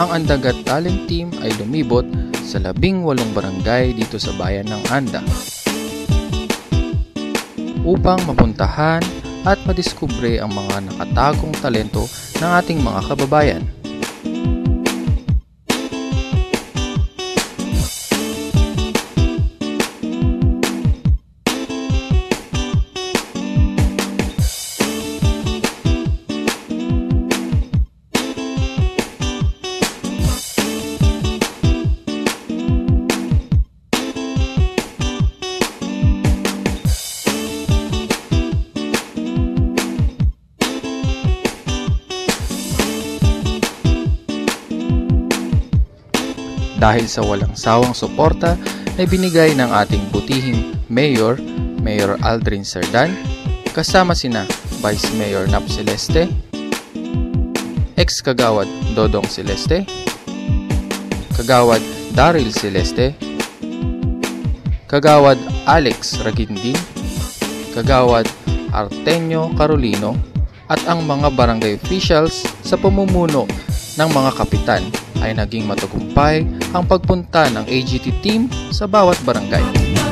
ang Andagat Talent Team ay lumibot sa 18 barangay dito sa bayan ng Anda upang mapuntahan at madiskubre ang mga nakatagong talento ng ating mga kababayan. Dahil sa walang sawang suporta na binigay ng ating butihing Mayor Aldrin Cerdan, kasama sina Vice Mayor Nap Celeste, ex-kagawad Dodong Celeste, kagawad Daryl Celeste, kagawad Alex Ragindin, kagawad Artenio Carolino, at ang mga barangay officials sa pamumuno ng mga kapitan ay naging matagumpay ang pagpunta ng AGT team sa bawat barangay.